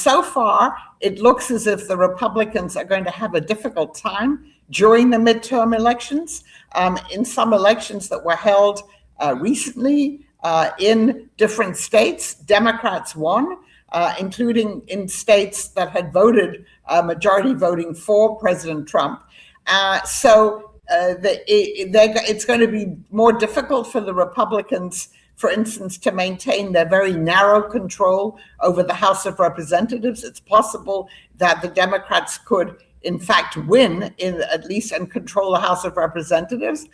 So far, it looks as if the Republicans are going to have a difficult time during the midterm elections. In some elections that were held recently in different states, Democrats won, including in states that had voted majority voting for President Trump. It's going to be more difficult for the Republicans, for instance, to maintain their very narrow control over the House of Representatives. It's possible that the Democrats could, in fact, win at least and control the House of Representatives.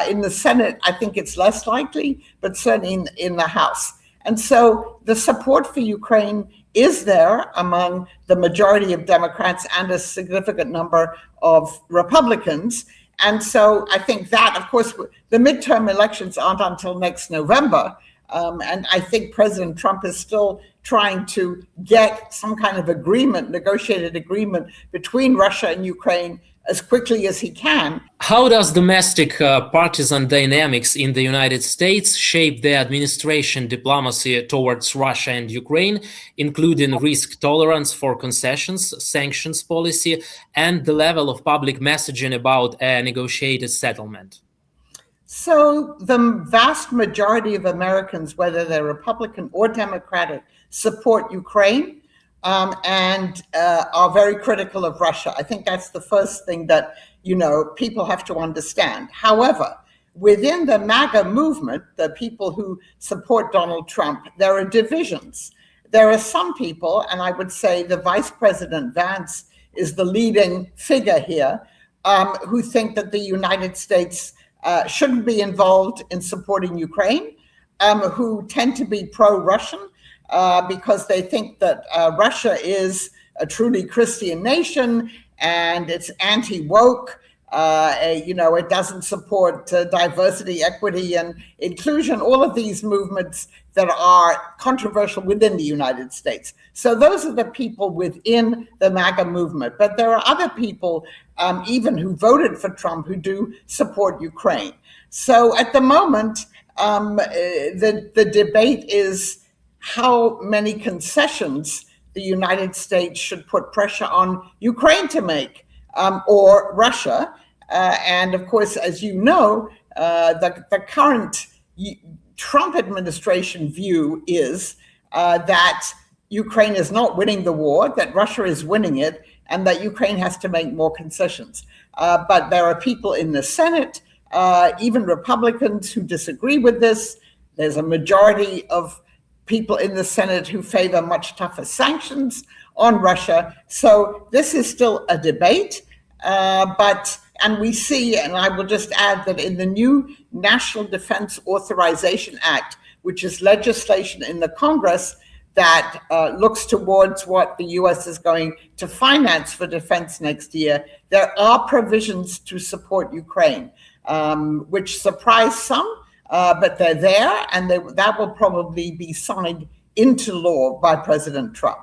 In the Senate, I think it's less likely, but certainly in the House. And so the support for Ukraine is there among the majority of Democrats and a significant number of Republicans. And so I think that, of course, the midterm elections aren't until next November. And I think President Trump is still trying to get some kind of agreement, negotiated agreement between Russia and Ukraine as quickly as he can. How does domestic partisan dynamics in the United States shape the administration diplomacy towards Russia and Ukraine, including risk tolerance for concessions, sanctions policy, and the level of public messaging about a negotiated settlement? So the vast majority of Americans, whether they're Republican or Democratic, support Ukraine and are very critical of Russia. I think that's the first thing that, people have to understand. However, within the MAGA movement, the people who support Donald Trump, there are divisions. There are some people, and I would say the Vice President Vance is the leading figure here, who think that the United States shouldn't be involved in supporting Ukraine, who tend to be pro-Russian because they think that Russia is a truly Christian nation and it's anti-woke. It doesn't support diversity, equity, and inclusion, all of these movements that are controversial within the United States. So those are the people within the MAGA movement. But there are other people, even who voted for Trump, who do support Ukraine. So at the moment, the debate is how many concessions the United States should put pressure on Ukraine to make, or Russia. And of course, as you know, the current Trump administration view is that Ukraine is not winning the war, that Russia is winning it, and that Ukraine has to make more concessions. But there are people in the Senate, even Republicans, who disagree with this. There's a majority of people in the Senate who favor much tougher sanctions on Russia. So this is still a debate, and we see, and I will just add that in the new National Defense Authorization Act, which is legislation in the Congress that looks towards what the U.S. is going to finance for defense next year, there are provisions to support Ukraine, which surprise some, but they're there, and that will probably be signed into law by President Trump.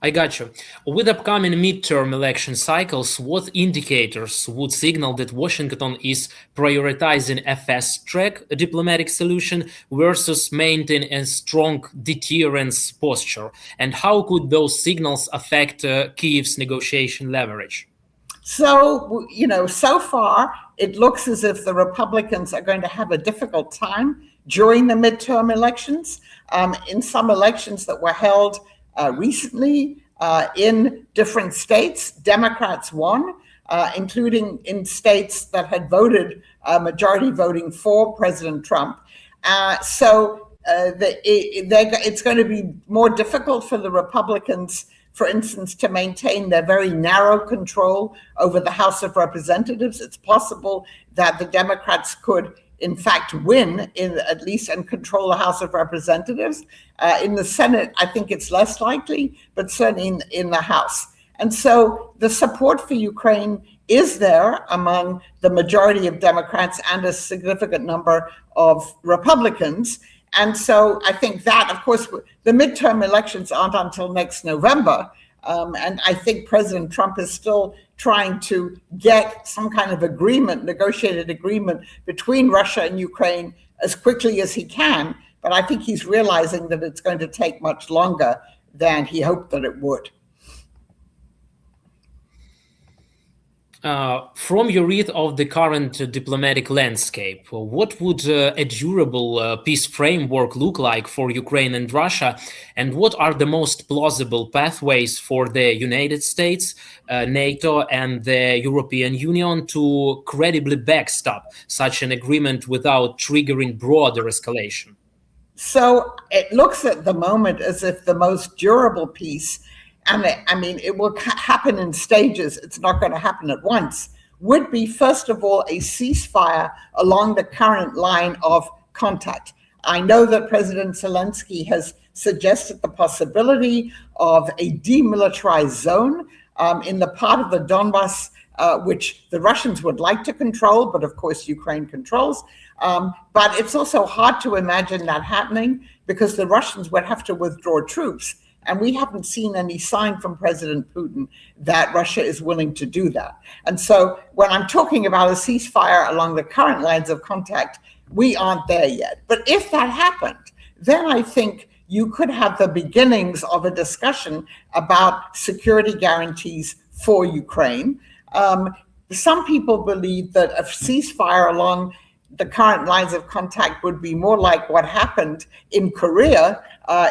I got you. With upcoming midterm election cycles, what indicators would signal that Washington is prioritizing a fast-track diplomatic solution versus maintaining a strong deterrence posture? And how could those signals affect Kyiv's negotiation leverage? So, so far, it looks as if the Republicans are going to have a difficult time during the midterm elections. In some elections that were held recently in different states, Democrats won, including in states that had voted majority voting for President Trump. It's going to be more difficult for the Republicans, for instance, to maintain their very narrow control over the House of Representatives. It's possible that the Democrats could, in fact, win at least and control the House of Representatives. In the Senate, I think it's less likely, but certainly in the House. And so the support for Ukraine is there among the majority of Democrats and a significant number of Republicans. And so I think that, of course, the midterm elections aren't until next November. And I think President Trump is still trying to get some kind of agreement, negotiated agreement between Russia and Ukraine as quickly as he can, But I think he's realizing that it's going to take much longer than he hoped that it would. From your read of the current diplomatic landscape, what would a durable peace framework look like for Ukraine and Russia? And what are the most plausible pathways for the United States, NATO, and the European Union to credibly backstop such an agreement without triggering broader escalation? So it looks at the moment as if the most durable peace, and I mean, it will happen in stages, it's not going to happen at once, would be, first of all, a ceasefire along the current line of contact. I know that President Zelensky has suggested the possibility of a demilitarized zone in the part of the Donbass which the Russians would like to control, but of course Ukraine controls. But it's also hard to imagine that happening because the Russians would have to withdraw troops. And we haven't seen any sign from President Putin that Russia is willing to do that. And so when I'm talking about a ceasefire along the current lines of contact, we aren't there yet. But if that happened, then I think you could have the beginnings of a discussion about security guarantees for Ukraine. Some people believe that a ceasefire along the current lines of contact would be more like what happened in Korea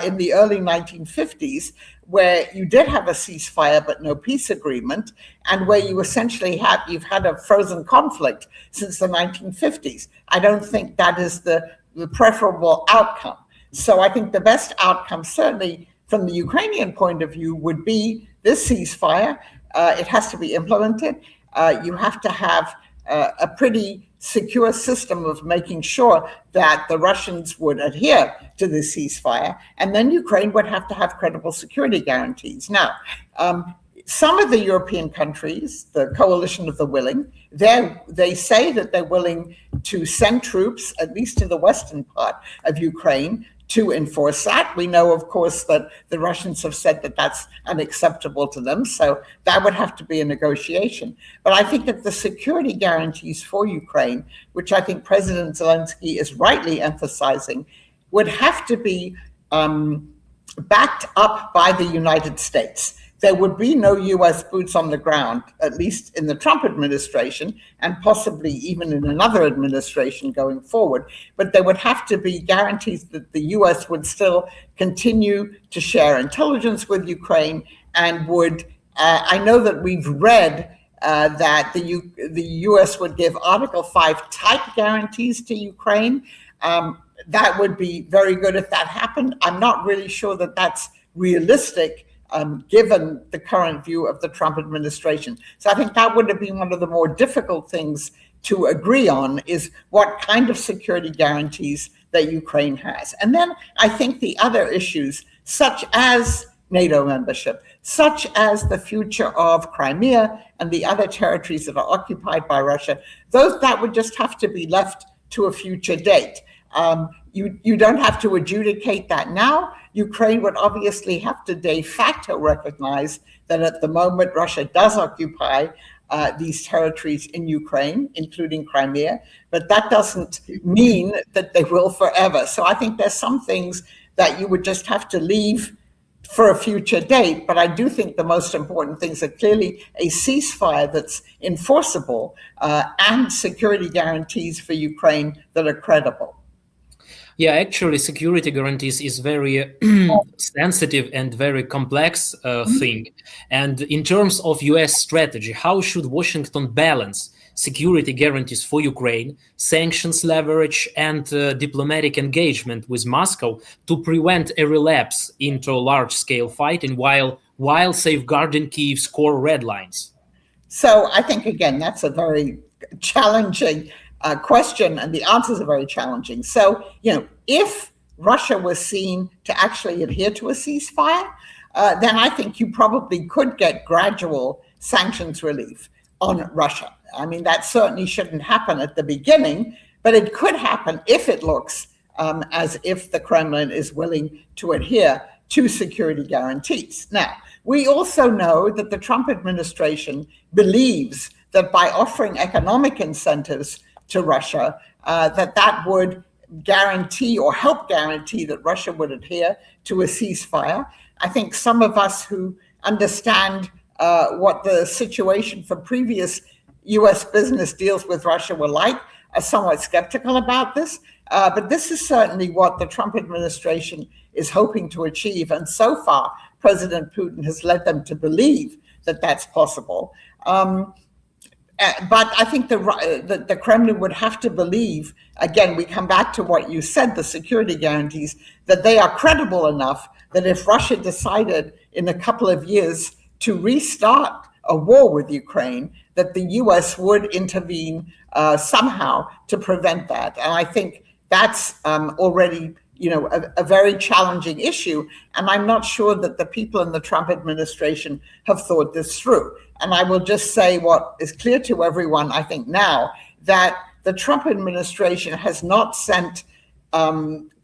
in the early 1950s, where you did have a ceasefire but no peace agreement, and where you essentially you've had a frozen conflict since the 1950s. I don't think that is the preferable outcome. So I think the best outcome, certainly from the Ukrainian point of view, would be this ceasefire. It has to be implemented. You have to have a pretty secure system of making sure that the Russians would adhere to the ceasefire, and then Ukraine would have to have credible security guarantees. Now, some of the European countries, the coalition of the willing, they say that they're willing to send troops, at least to the western part of Ukraine, to enforce that. We know, of course, that the Russians have said that that's unacceptable to them, so that would have to be a negotiation. But I think that the security guarantees for Ukraine, which I think President Zelensky is rightly emphasizing, would have to be backed up by the United States. There would be no U.S. boots on the ground, at least in the Trump administration, and possibly even in another administration going forward. But there would have to be guarantees that the U.S. would still continue to share intelligence with Ukraine and would, I know that we've read that the U.S. would give Article 5 type guarantees to Ukraine. That would be very good if that happened. I'm not really sure that that's realistic, given the current view of the Trump administration. So I think that would have been one of the more difficult things to agree on, is what kind of security guarantees that Ukraine has. And then I think the other issues, such as NATO membership, such as the future of Crimea and the other territories that are occupied by Russia, that would just have to be left to a future date. You don't have to adjudicate that now. Ukraine would obviously have to de facto recognize that at the moment Russia does occupy these territories in Ukraine, including Crimea, but that doesn't mean that they will forever. So I think there's some things that you would just have to leave for a future date, but I do think the most important things are clearly a ceasefire that's enforceable and security guarantees for Ukraine that are credible. Yeah, actually, security guarantees is very sensitive and very complex thing. And in terms of U.S. strategy, how should Washington balance security guarantees for Ukraine, sanctions leverage, and diplomatic engagement with Moscow to prevent a relapse into large-scale fighting while safeguarding Kyiv's core red lines? So I think, again, that's a very challenging question, and the answers are very challenging. So, if Russia was seen to actually adhere to a ceasefire, then I think you probably could get gradual sanctions relief on Russia. I mean, that certainly shouldn't happen at the beginning, but it could happen if it looks as if the Kremlin is willing to adhere to security guarantees. Now, we also know that the Trump administration believes that by offering economic incentives to Russia, that would guarantee or help guarantee that Russia would adhere to a ceasefire. I think some of us who understand what the situation for previous U.S. business deals with Russia were like are somewhat skeptical about this. But this is certainly what the Trump administration is hoping to achieve. And so far, President Putin has led them to believe that that's possible. But I think the Kremlin would have to believe, again, we come back to what you said, the security guarantees, that they are credible enough that if Russia decided in a couple of years to restart a war with Ukraine, that the US would intervene somehow to prevent that. And I think that's already a very challenging issue. And I'm not sure that the people in the Trump administration have thought this through. And I will just say what is clear to everyone, I think now, that the Trump administration has not sent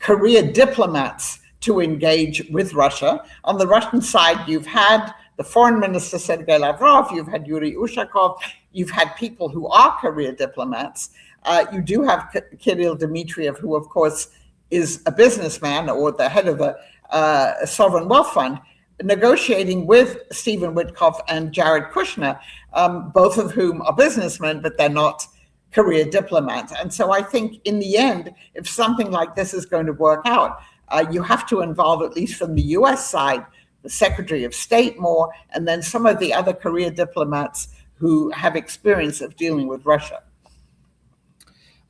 career diplomats to engage with Russia. On the Russian side, you've had the foreign minister, Sergei Lavrov, you've had Yuri Ushakov, you've had people who are career diplomats. You do have Kirill Dmitriev, who, of course, is a businessman or the head of a sovereign wealth fund, negotiating with Stephen Witkoff and Jared Kushner, both of whom are businessmen, but they're not career diplomats. And so I think in the end, if something like this is going to work out, you have to involve, at least from the US side, the Secretary of State more, and then some of the other career diplomats who have experience of dealing with Russia.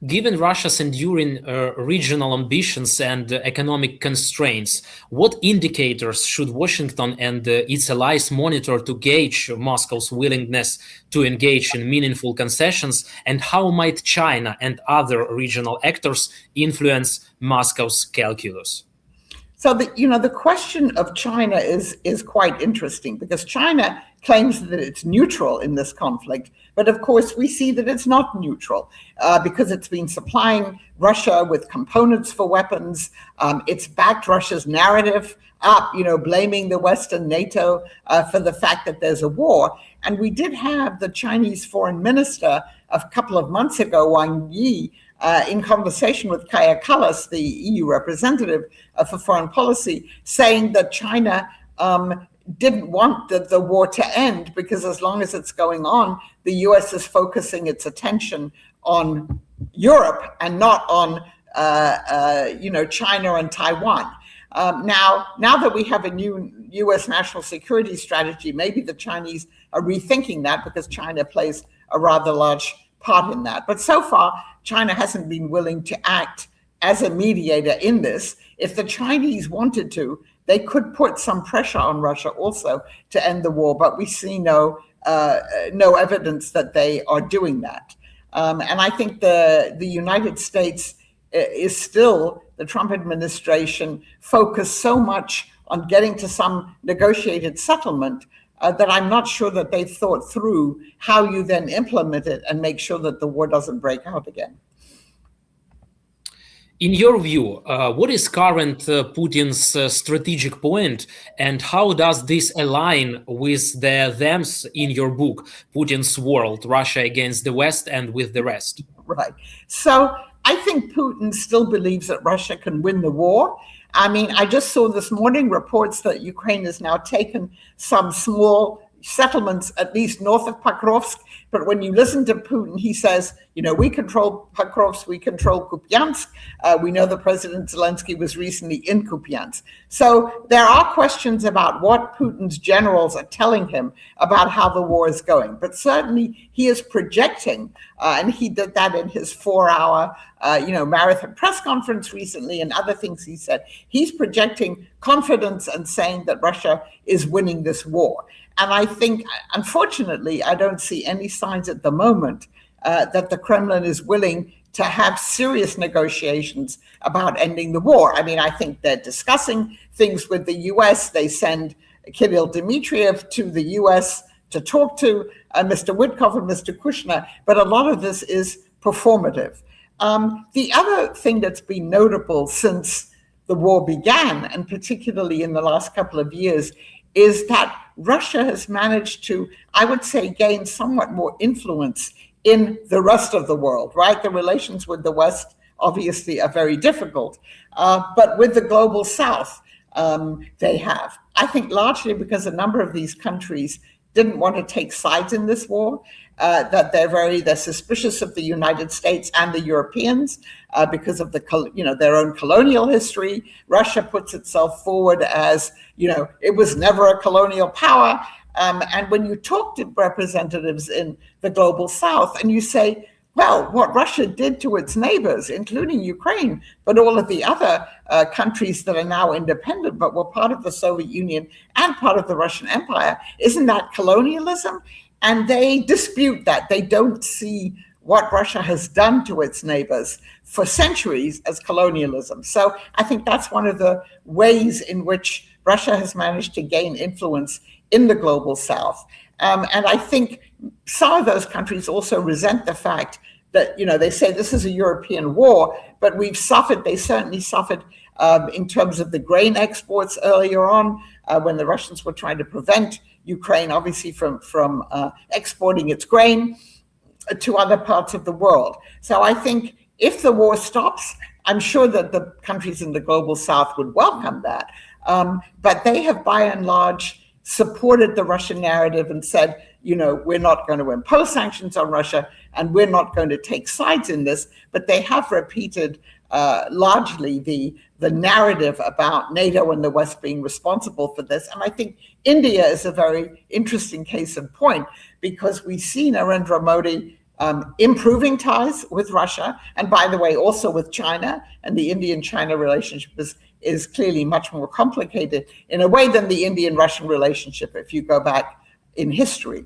Given Russia's enduring regional ambitions and economic constraints, what indicators should Washington and its allies monitor to gauge Moscow's willingness to engage in meaningful concessions, and how might China and other regional actors influence Moscow's calculus? So the question of China is quite interesting, because China claims that it's neutral in this conflict, but of course we see that it's not neutral because it's been supplying Russia with components for weapons. It's backed Russia's narrative up, blaming the West and NATO for the fact that there's a war. And we did have the Chinese foreign minister a couple of months ago, Wang Yi, in conversation with Kaja Kallas, the EU representative for foreign policy, saying that China didn't want the war to end because as long as it's going on, the US is focusing its attention on Europe and not on China and Taiwan. Now that we have a new US national security strategy, maybe the Chinese are rethinking that, because China plays a rather large part in that. But so far, China hasn't been willing to act as a mediator in this. If the Chinese wanted to, they could put some pressure on Russia also to end the war, but we see no evidence that they are doing that. And I think the United States is still, the Trump administration, focused so much on getting to some negotiated settlement that I'm not sure that they've thought through how you then implement it and make sure that the war doesn't break out again. In your view, what is current Putin's strategic point, and how does this align with the themes in your book, Putin's World, Russia Against the West and with the Rest? Right. So I think Putin still believes that Russia can win the war. I mean, I just saw this morning reports that Ukraine has now taken some small settlements, at least north of Pokrovsk. But when you listen to Putin, he says, we control Pokrovsk, we control Kupiansk. We know that President Zelensky was recently in Kupiansk. So there are questions about what Putin's generals are telling him about how the war is going. But certainly he is projecting, and he did that in his 4-hour marathon press conference recently and other things he said. He's projecting confidence and saying that Russia is winning this war. And I think, unfortunately, I don't see any signs at the moment that the Kremlin is willing to have serious negotiations about ending the war. I mean, I think they're discussing things with the US. They send Kirill Dmitriev to the US to talk to Mr. Witkoff and Mr. Kushner, but a lot of this is performative. The other thing that's been notable since the war began, and particularly in the last couple of years, is that Russia has managed to, I would say, gain somewhat more influence in the rest of the world, right? The relations with the West obviously are very difficult. But with the global south, they have. I think largely because a number of these countries didn't want to take sides in this war, that they're suspicious of the United States and the Europeans because of their own colonial history. Russia puts itself forward as, it was never a colonial power. And when you talk to representatives in the global south and you say, well, what Russia did to its neighbors, including Ukraine, but all of the other countries that are now independent, but were part of the Soviet Union and part of the Russian Empire, isn't that colonialism? And they dispute that. They don't see what Russia has done to its neighbors for centuries as colonialism. So I think that's one of the ways in which Russia has managed to gain influence in the global south. And I think some of those countries also resent the fact that, they say this is a European war, but they certainly suffered in terms of the grain exports earlier on, when the Russians were trying to prevent Ukraine, obviously, from exporting its grain to other parts of the world. So I think if the war stops, I'm sure that the countries in the global south would welcome that. But they have, by and large, supported the Russian narrative and said, we're not going to impose sanctions on Russia and we're not going to take sides in this. But they have repeated largely the narrative about NATO and the West being responsible for this. And I think India is a very interesting case in point, because we see Narendra Modi improving ties with Russia, and by the way, also with China, and the Indian-China relationship is clearly much more complicated in a way than the Indian-Russian relationship if you go back in history.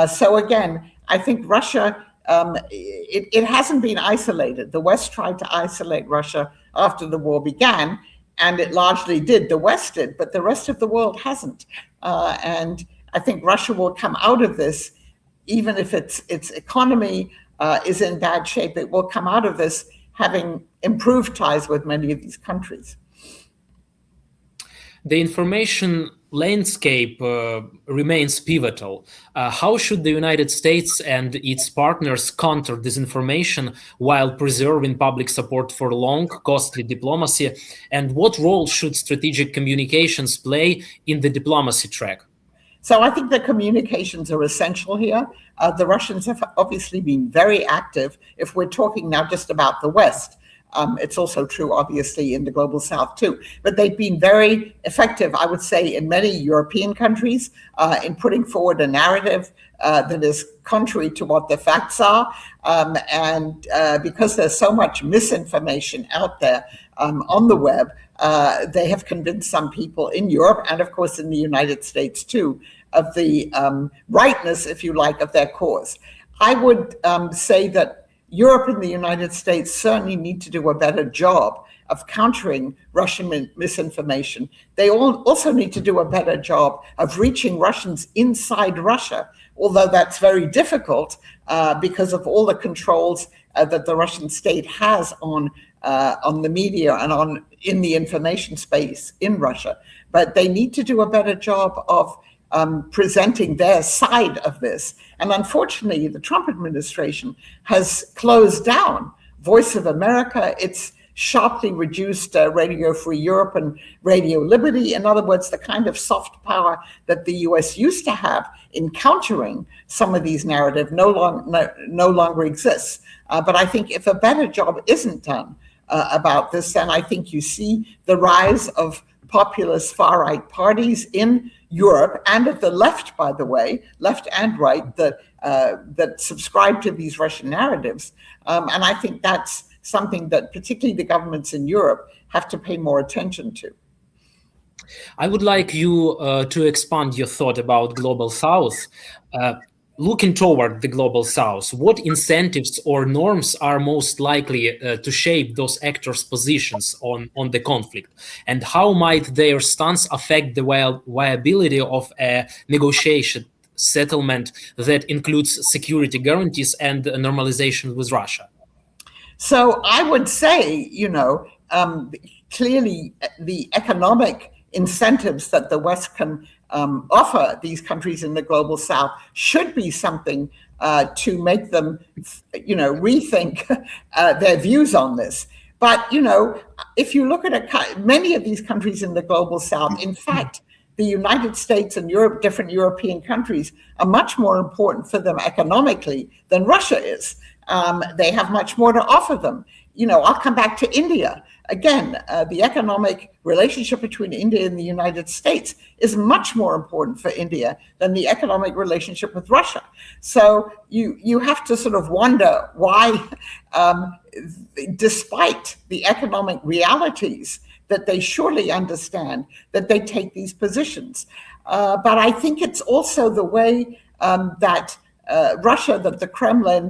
So again, I think Russia, it hasn't been isolated. The West tried to isolate Russia after the war began, and it largely did. The West did, but the rest of the world hasn't. And I think Russia will come out of this, even if its economy is in bad shape, it will come out of this having improved ties with many of these countries. The information landscape remains pivotal. How should the United States and its partners counter disinformation while preserving public support for long, costly diplomacy? And what role should strategic communications play in the diplomacy track? So I think the communications are essential here. The Russians have obviously been very active. If we're talking now just about the West, it's also true, obviously, in the global south too. But they've been very effective, I would say, in many European countries in putting forward a narrative that is contrary to what the facts are. And because there's so much misinformation out there on the web, they have convinced some people in Europe, and of course in the United States too, of the rightness, if you like, of their cause. I would say that Europe and the United States certainly need to do a better job of countering Russian misinformation. They also need to do a better job of reaching Russians inside Russia, although that's very difficult because of all the controls that the Russian state has on the media and in the information space in Russia. But they need to do a better job of presenting their side of this. And unfortunately, the Trump administration has closed down Voice of America. It's sharply reduced Radio Free Europe and Radio Liberty. In other words, the kind of soft power that the US used to have in countering some of these narratives no longer exists. But I think if a better job isn't done about this, then I think you see the rise of populist far-right parties in Europe, and of the left, by the way, left and right, that subscribe to these Russian narratives. And I think that's something that particularly the governments in Europe have to pay more attention to. I would like you to expand your thought about Global South. Looking toward the Global South, what incentives or norms are most likely to shape those actors' positions on the conflict? And how might their stance affect the viability of a negotiation settlement that includes security guarantees and normalization with Russia? So I would say, clearly the economic incentives that the West can offer these countries in the global South should be something to make them, rethink their views on this. But, if you look at many of these countries in the global South, in fact, the United States and Europe, different European countries, are much more important for them economically than Russia is. They have much more to offer them. I'll come back to India. Again, the economic relationship between India and the United States is much more important for India than the economic relationship with Russia. So you have to sort of wonder why, despite the economic realities that they surely understand, that they take these positions. But I think it's also the way that Russia, that the Kremlin,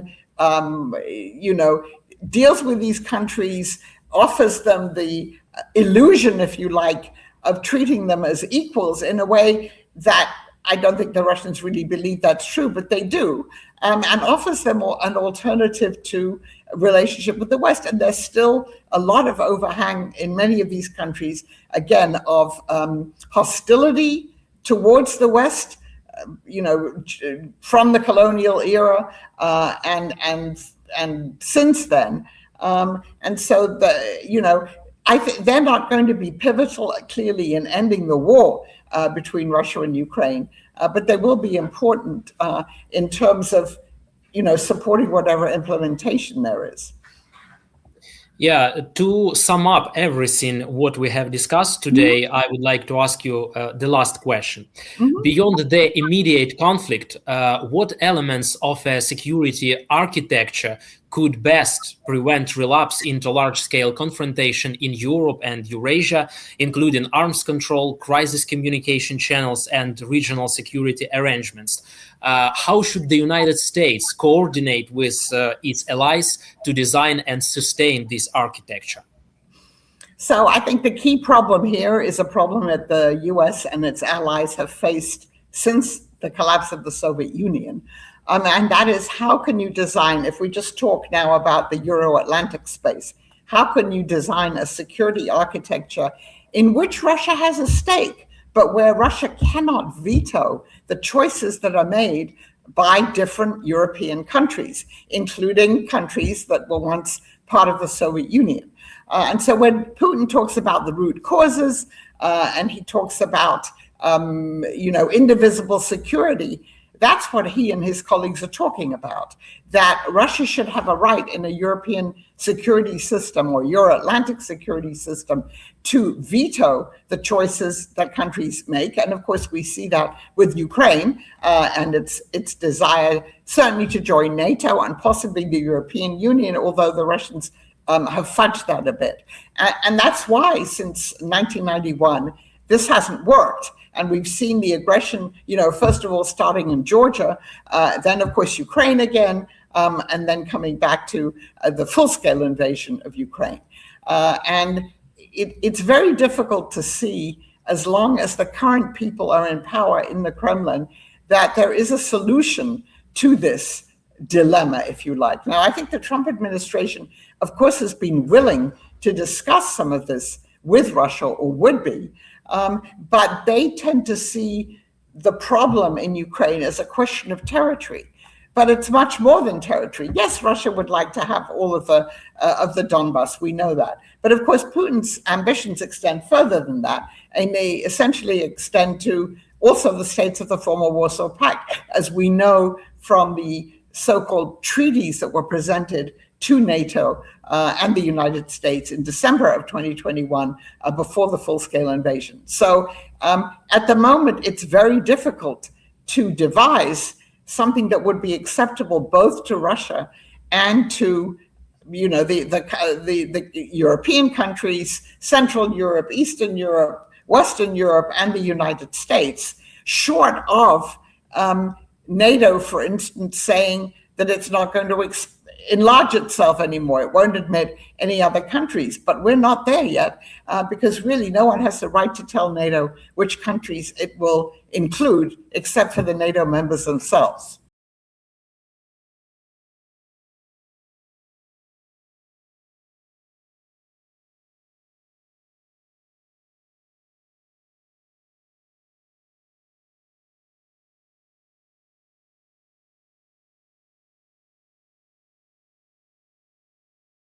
deals with these countries, offers them the illusion, if you like, of treating them as equals in a way that I don't think the Russians really believe that's true, but they do, and offers them an alternative to a relationship with the West. And there's still a lot of overhang in many of these countries, again, of hostility towards the West, from the colonial era and since then. And so I think they're not going to be pivotal, clearly, in ending the war between Russia and Ukraine, but they will be important in terms of, supporting whatever implementation there is. Yeah, to sum up everything what we have discussed today, I would like to ask you the last question. Beyond the immediate conflict, what elements of a security architecture could best prevent relapse into large-scale confrontation in Europe and Eurasia, including arms control, crisis communication channels, and regional security arrangements? How should the United States coordinate with its allies to design and sustain this architecture? So I think the key problem here is a problem that the US and its allies have faced since the collapse of the Soviet Union. And that is, how can you design, if we just talk now about the Euro-Atlantic space, how can you design a security architecture in which Russia has a stake, but where Russia cannot veto the choices that are made by different European countries, including countries that were once part of the Soviet Union? And so when Putin talks about the root causes, and he talks about, indivisible security, that's what he and his colleagues are talking about, that Russia should have a right in a European security system or Euro-Atlantic security system to veto the choices that countries make. And of course, we see that with Ukraine and its desire certainly to join NATO and possibly the European Union, although the Russians have fudged that a bit. And that's why since 1991, this hasn't worked. And we've seen the aggression, first of all, starting in Georgia, then, of course, Ukraine again, and then coming back to the full-scale invasion of Ukraine. And it's very difficult to see, as long as the current people are in power in the Kremlin, that there is a solution to this dilemma, if you like. Now, I think the Trump administration, of course, has been willing to discuss some of this with Russia, or would be, but they tend to see the problem in Ukraine as a question of territory. But it's much more than territory. Yes, Russia would like to have all of the Donbass. We know that. But of course, Putin's ambitions extend further than that, and they essentially extend to also the states of the former Warsaw Pact, as we know from the so-called treaties that were presented to NATO and the United States in December of 2021, before the full-scale invasion. So at the moment, it's very difficult to devise something that would be acceptable both to Russia and to the European countries, Central Europe, Eastern Europe, Western Europe, and the United States, short of NATO, for instance, saying that it's not going to enlarge itself anymore. It won't admit any other countries. But we're not there yet, because really no one has the right to tell NATO which countries it will include, except for the NATO members themselves.